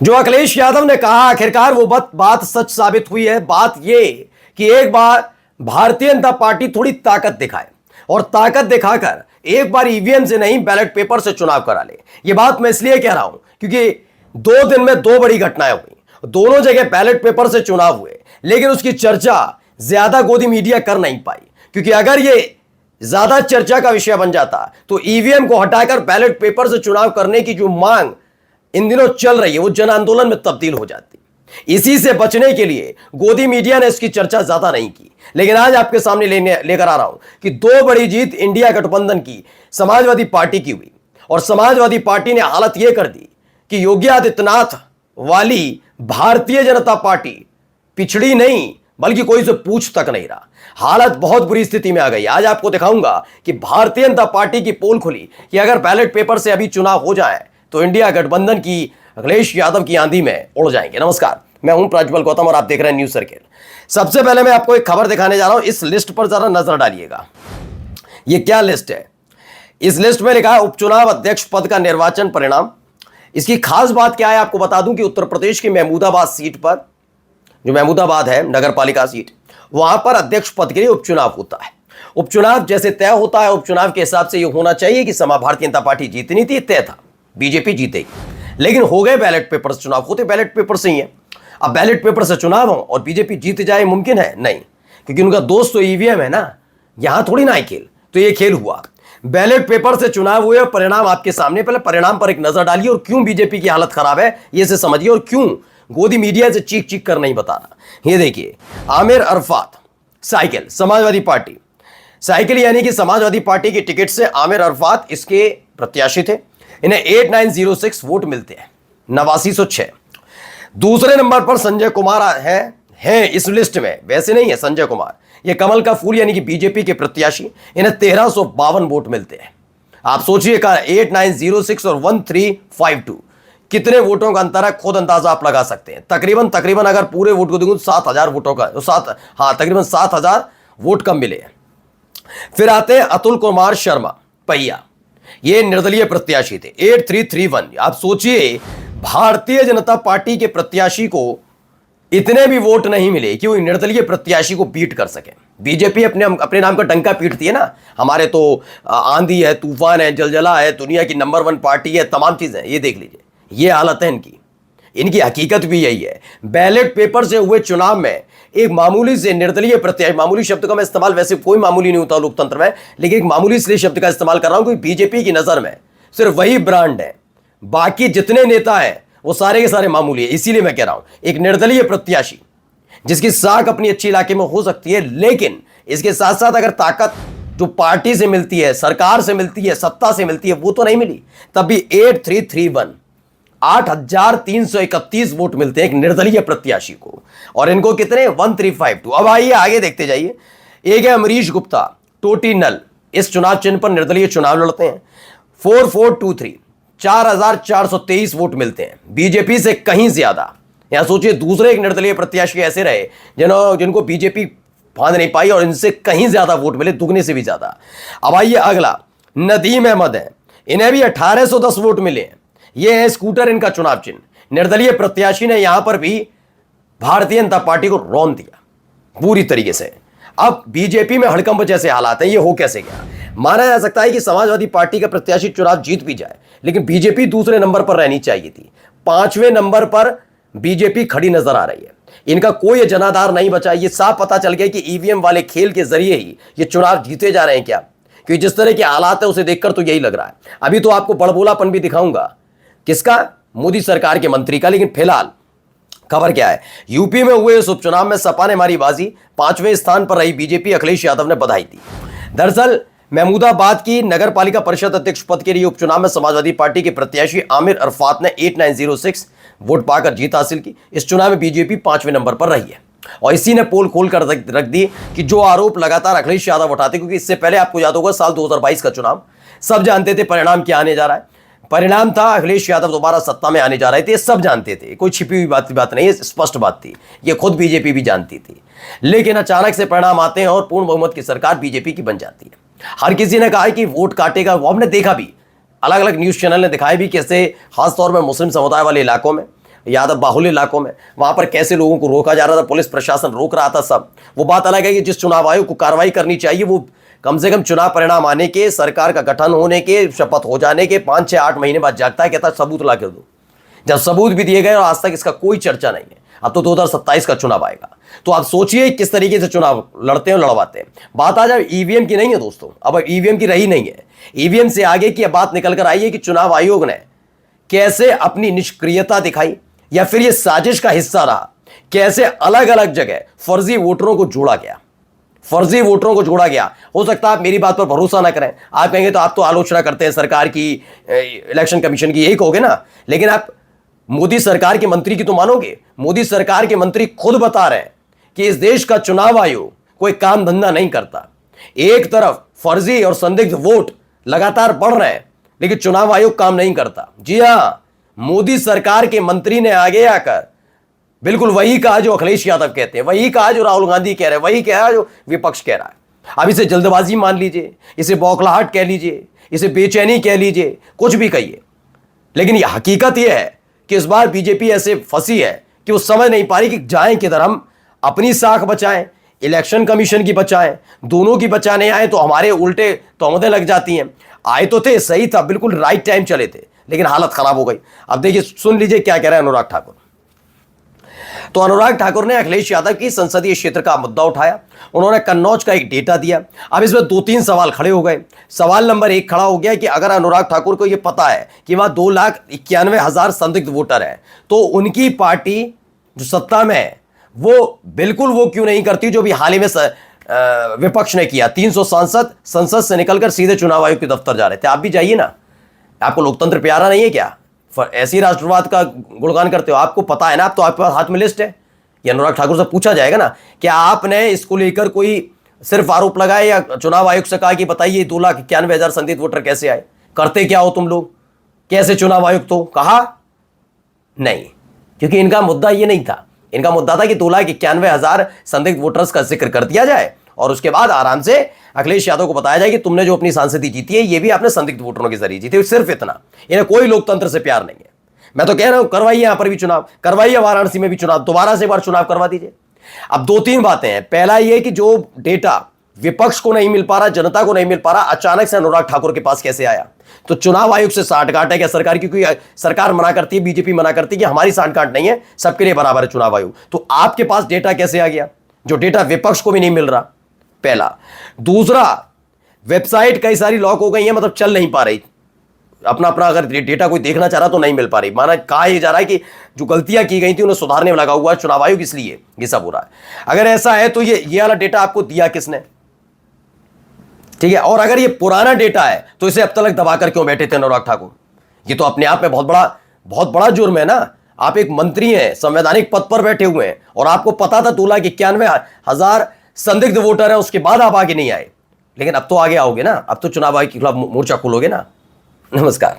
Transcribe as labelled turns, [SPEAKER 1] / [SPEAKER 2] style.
[SPEAKER 1] जो अखिलेश यादव ने कहा आखिरकार वो बात सच साबित हुई है। बात ये कि एक बार भारतीय जनता पार्टी थोड़ी ताकत दिखाए और ताकत दिखाकर एक बार ईवीएम से नहीं बैलेट पेपर से चुनाव करा ले। ये बात मैं इसलिए कह रहा हूं क्योंकि 2 दिन में 2 बड़ी घटनाएं हुई। दोनों जगह बैलेट पेपर से चुनाव हुए, लेकिन उसकी चर्चा ज्यादा गोदी मीडिया कर नहीं पाई, क्योंकि अगर ये ज्यादा चर्चा का विषय बन जाता तो ईवीएम को हटाकर बैलेट पेपर से चुनाव करने की जो मांग इन दिनों चल रही है वो जन आंदोलन में तब्दील हो जाती। इसी से बचने के लिए गोदी मीडिया ने इसकी चर्चा ज्यादा नहीं की, लेकिन आज आपके सामने लेकर आ रहा हूं कि 2 बड़ी जीत इंडिया गठबंधन की समाजवादी पार्टी की हुई और समाजवादी पार्टी ने हालत यह कर दी कि योगी आदित्यनाथ वाली भारतीय जनता पार्टी पिछड़ी नहीं बल्कि कोई से पूछ तक नहीं रहा। हालत बहुत बुरी स्थिति में आ गई। आज आपको दिखाऊंगा कि भारतीय जनता पार्टी की पोल खुली कि अगर बैलेट पेपर से अभी चुनाव हो जाए तो इंडिया गठबंधन की अखिलेश यादव की आंधी में उड़ जाएंगे। नमस्कार, मैं हूं प्रज्वल गौतम और आप देख रहे हैं न्यूज सर्किल। सबसे पहले मैं आपको एक खबर दिखाने जा रहा हूं। इस लिस्ट पर जरा नजर डालिएगा। यह क्या लिस्ट है? इस लिस्ट में लिखा है उपचुनाव अध्यक्ष पद का निर्वाचन परिणाम। इसकी खास बात क्या है आपको बता दूं कि उत्तर प्रदेश की महमूदाबाद सीट पर, जो महमूदाबाद है नगर पालिका सीट, वहां पर अध्यक्ष पद के लिए उपचुनाव होता है। उपचुनाव जैसे तय होता है, उपचुनाव के हिसाब से यह होना चाहिए कि भारतीय जनता पार्टी जीतनी थी, तय था, बीजेपी जीतेगी, लेकिन हो गए बैलेट पेपर से चुनाव। होते बैलेट पेपर से ही है। अब बैलेट पेपर से चुनाव हो और बीजेपी जीत जाए मुमकिन है? नहीं, क्योंकि उनका दोस्त तो ईवीएम है ना, यहां थोड़ी ना है खेल। तो ये खेल हुआ, बैलेट पेपर से चुनाव हुए और परिणाम आपके सामने। पहले परिणाम पर एक नजर डालिए और क्यों बीजेपी की हालत खराब है ये से समझिए और क्यों गोदी मीडिया से चीख चीख कर नहीं बताना। ये देखिए, आमिर अरफात साइकिल, समाजवादी पार्टी साइकिल, यानी कि समाजवादी पार्टी की टिकट से आमिर अरफात इसके प्रत्याशी थे। इन्हें 8906 वोट मिलते हैं, 8906। दूसरे नंबर पर संजय कुमार है इस लिस्ट में, वैसे नहीं है संजय कुमार, ये कमल का फूल यानी कि बीजेपी के प्रत्याशी। इन्हें 1352 वोट मिलते हैं। आप सोचिए 8906 और 1352 कितने वोटों का अंतर है, खुद अंदाजा आप लगा सकते हैं। तकरीबन अगर पूरे वोट को देखूं 7000 वोटों का, तकरीबन 7000 वोट कम मिले हैं। फिर आते हैं अतुल कुमार शर्मा पहिया, ये निर्दलीय प्रत्याशी थे, 8331। आप सोचिए भारतीय जनता पार्टी के प्रत्याशी को इतने भी वोट नहीं मिले कि वो निर्दलीय प्रत्याशी को बीट कर सके। बीजेपी अपने नाम का डंका पीटती है ना, हमारे तो आंधी है, तूफान है, जलजला है, दुनिया की नंबर 1 पार्टी है, तमाम चीजें। ये देख लीजिए, ये हालत है इनकी हकीकत भी यही है। बैलेट पेपर से हुए चुनाव में एक मामूली से निर्दलीय प्रत्याशी, मामूली शब्द का मैं इस्तेमाल, वैसे कोई मामूली नहीं होता लोकतंत्र में, लेकिन एक मामूली इसलिए शब्द का इस्तेमाल कर रहा हूं क्योंकि बीजेपी की नजर में सिर्फ वही ब्रांड है, बाकी जितने नेता हैं वो सारे के सारे मामूली है। इसीलिए मैं कह रहा हूं एक निर्दलीय प्रत्याशी जिसकी साख अपनी अच्छी इलाके में हो सकती है, लेकिन इसके साथ साथ अगर ताकत जो पार्टी से मिलती है, सरकार से मिलती है, सत्ता से मिलती है, वो तो नहीं मिली, तब भी 8331 8331 वोट मिलते हैं एक निर्दलीय प्रत्याशी को। और इनको कितने? 1352। अब आइए आगे देखते जाइए। एक है अमरीश गुप्ता टोटी नल, इस चुनाव चिन्ह पर निर्दलीय चुनाव लड़ते हैं, 4423 4423 वोट मिलते हैं, बीजेपी से कहीं ज्यादा। यहां सोचिए दूसरे एक निर्दलीय प्रत्याशी ऐसे रहे जिनको बीजेपी फांद नहीं पाई और इनसे कहीं ज्यादा वोट मिले, दुगने से भी ज्यादा। अब आइए अगला, नदीम अहमद है, इन्हें भी 1810 वोट मिले हैं। यह है स्कूटर इनका चुनाव चिन्ह। निर्दलीय प्रत्याशी ने यहां पर भी भारतीय जनता पार्टी को रौंद दिया पूरी तरीके से। अब बीजेपी में हड़कंप जैसे हालात हैं, ये हो कैसे गया? माना जा सकता है कि समाजवादी पार्टी का प्रत्याशी चुनाव जीत भी जाए, लेकिन बीजेपी दूसरे नंबर पर रहनी चाहिए थी। 5वें नंबर पर बीजेपी खड़ी नजर आ रही है। इनका कोई जनाधार नहीं बचा। ये साफ पता चल गया कि ईवीएम वाले खेल के जरिए ही ये चुनाव जीते जा रहे हैं क्या, क्योंकि जिस तरह के हालात है उसे देखकर तो यही लग रहा है। अभी तो आपको बड़बोलापन भी दिखाऊंगा, किसका? मोदी सरकार के मंत्री का। लेकिन फिलहाल खबर क्या है? यूपी में हुए इस उपचुनाव में सपा ने मारी बाजी, 5वें स्थान पर रही बीजेपी। अखिलेश यादव ने बधाई दी। दरअसल महमूदाबाद की नगर पालिका परिषद अध्यक्ष पद के लिए उपचुनाव में समाजवादी पार्टी के प्रत्याशी आमिर अरफात ने 8906 वोट पाकर जीत हासिल की। इस चुनाव में बीजेपी 5वें नंबर पर रही है और इसी ने पोल खोल कर रख दी कि जो आरोप लगातार अखिलेश यादव उठाते, क्योंकि इससे पहले आपको याद होगा साल 2022 का चुनाव, सब जानते थे परिणाम क्या आने जा रहा है। परिणाम था अखिलेश यादव दोबारा सत्ता में आने जा रहे थे, सब जानते थे, कोई छिपी हुई बात नहीं है, स्पष्ट बात थी, ये खुद बीजेपी भी जानती थी। लेकिन अचानक से परिणाम आते हैं और पूर्ण बहुमत की सरकार बीजेपी की बन जाती है। हर किसी ने कहा कि वोट काटेगा, वो हमने देखा भी, अलग अलग न्यूज चैनल ने दिखाया भी कैसे खासतौर पर मुस्लिम समुदाय वाले इलाकों में यादव बाहुल्य इलाकों में, वहां पर कैसे लोगों को रोका जा रहा था, पुलिस प्रशासन रोक रहा था, सब वो बात अलग है कि जिस चुनाव आयोग को कार्रवाई करनी चाहिए वो कम से कम चुनाव परिणाम आने के, सरकार का गठन होने के, शपथ हो जाने के 5, 6, 8 महीने बाद जागता है, कहता है सबूत ला कर दो। जब सबूत भी दिए गए और आज तक इसका कोई चर्चा नहीं है। अब तो 2027 का चुनाव आएगा, तो आप सोचिए किस तरीके से चुनाव लड़ते हैं, लड़वाते हैं। बात आज ईवीएम की नहीं है दोस्तों, अब ईवीएम की रही नहीं है। ईवीएम से आगे की बात निकल कर आई है कि चुनाव आयोग ने कैसे अपनी निष्क्रियता दिखाई या फिर यह साजिश का हिस्सा रहा, कैसे अलग अलग जगह फर्जी वोटरों को जोड़ा गया, फर्जी वोटरों को जोड़ा गया। हो सकता है आप मेरी बात पर भरोसा ना करें, आप कहेंगे तो आप तो आलोचना करते हैं सरकार की, इलेक्शन कमीशन की, यही कहोगे ना, लेकिन आप मोदी सरकार के मंत्री की तो मानोगे। मोदी सरकार के मंत्री खुद बता रहे हैं कि इस देश का चुनाव आयोग कोई काम धंधा नहीं करता। एक तरफ फर्जी और संदिग्ध वोट लगातार बढ़ रहे हैं, लेकिन चुनाव आयोग काम नहीं करता। जी हां, मोदी सरकार के मंत्री ने आगे आकर बिल्कुल वही कहा जो अखिलेश यादव कहते हैं, वही कहा जो राहुल गांधी कह रहे हैं, वही कहा जो विपक्ष कह रहा है। अब इसे जल्दबाजी मान लीजिए, इसे बौखलाहट कह लीजिए, इसे बेचैनी कह लीजिए, कुछ भी कहिए, लेकिन यह हकीकत यह है कि इस बार बीजेपी ऐसे फंसी है कि वो समझ नहीं पा रही कि जाएं किधर। हम अपनी साख बचाएं, इलेक्शन कमीशन की बचाएं, दोनों की बचाने आए तो हमारे उल्टे तोहमतें लग जाती हैं। आए तो थे, सही था, बिल्कुल राइट टाइम चले थे, लेकिन हालत खराब हो गई। अब देखिए, सुन लीजिए क्या कह रहे हैं अनुराग ठाकुर। तो अनुराग ठाकुर ने अखिलेश यादव की संसदीय क्षेत्र का मुद्दा उठाया। उन्होंने कन्नौज का एक डेटा दिया। अब इसमें 2-3 सवाल खड़े हो गए। सवाल नंबर 1 खड़ा हो गया कि अगर अनुराग ठाकुर को यह पता है कि वहां 2,91,000 संदिग्ध वोटर हैं, तो उनकी पार्टी जो सत्ता में है वो बिल्कुल वो क्यों नहीं करती जो भी हाल ही में विपक्ष ने किया। 300 सांसद संसद से निकलकर सीधे चुनाव आयोग के दफ्तर जा रहे थे। आप भी जाइए ना, आपको लोकतंत्र प्यारा नहीं है क्या? ऐसी राष्ट्रवाद का गुणगान करते हो, आपको पता है ना, आप तो आपके पास हाथ में लिस्ट है। ये अनुराग ठाकुर से पूछा जाएगा ना, क्या आपने इसको लेकर कोई सिर्फ आरोप लगाए या चुनाव आयोग से कहा कि बताइए 2,91,000 संदिग्ध वोटर कैसे आए, करते क्या हो तुम लोग, कैसे चुनाव आयोग? तो कहा नहीं, क्योंकि इनका मुद्दा ये नहीं था। इनका मुद्दा था कि 2,91,000 संदिग्ध वोटर्स का जिक्र कर दिया जाए और उसके बाद आराम से अखिलेश यादव को बताया जाए कि तुमने जो अपनी सांसदी जीती है ये भी आपने संदिग्ध वोटरों के जरिए जीती है। सिर्फ इतना, इन्हें कोई लोकतंत्र से प्यार नहीं है। मैं तो कह रहा हूं, करवाइए यहां पर भी चुनाव, करवाइए वाराणसी में भी चुनाव, दोबारा से एक बार चुनाव करवा दीजिए। अब 2-3 बातें हैं। पहला यह कि जो डेटा विपक्ष को नहीं मिल पा रहा, जनता को नहीं मिल पा रहा, अचानक से अनुराग ठाकुर के पास कैसे आया? तो चुनाव आयोग से साठगांठ है क्या सरकार की? क्योंकि सरकार मना करती है, बीजेपी मना करती है कि हमारी साठगांठ नहीं है, सबके लिए बराबर है चुनाव आयोग। तो आपके पास डेटा कैसे आ गया जो डेटा विपक्ष को भी नहीं मिल रहा? पहला। दूसरा, वेबसाइट कई सारी लॉक हो गई है, मतलब चल नहीं पा रही, अपना अगर डेटा कोई देखना चाह रहा तो नहीं मिल पा रही। माना कहा यह जा रहा है कि जो गलतियां की गई थी उन्हें सुधारने में लगा हुआ है चुनाव आयोग, इसलिए ये सब हो रहा है। अगर ऐसा है तो ये वाला डेटा आपको दिया किसने? ठीक है, और अगर ये पुराना डेटा है तो इसे अब तक दबाकर क्यों बैठे थे अनुराग ठाकुर? ये तो अपने आप में बहुत बड़ा जुर्म है ना। आप एक मंत्री हैं, संवैधानिक पद पर बैठे हुए हैं, और आपको पता था 2,91,000 संदिग्ध वोटर है, उसके बाद आप आगे नहीं आए। लेकिन अब तो आगे आओगे ना, अब तो चुनाव आयोग के खिलाफ मोर्चा खोलोगे ना। नमस्कार।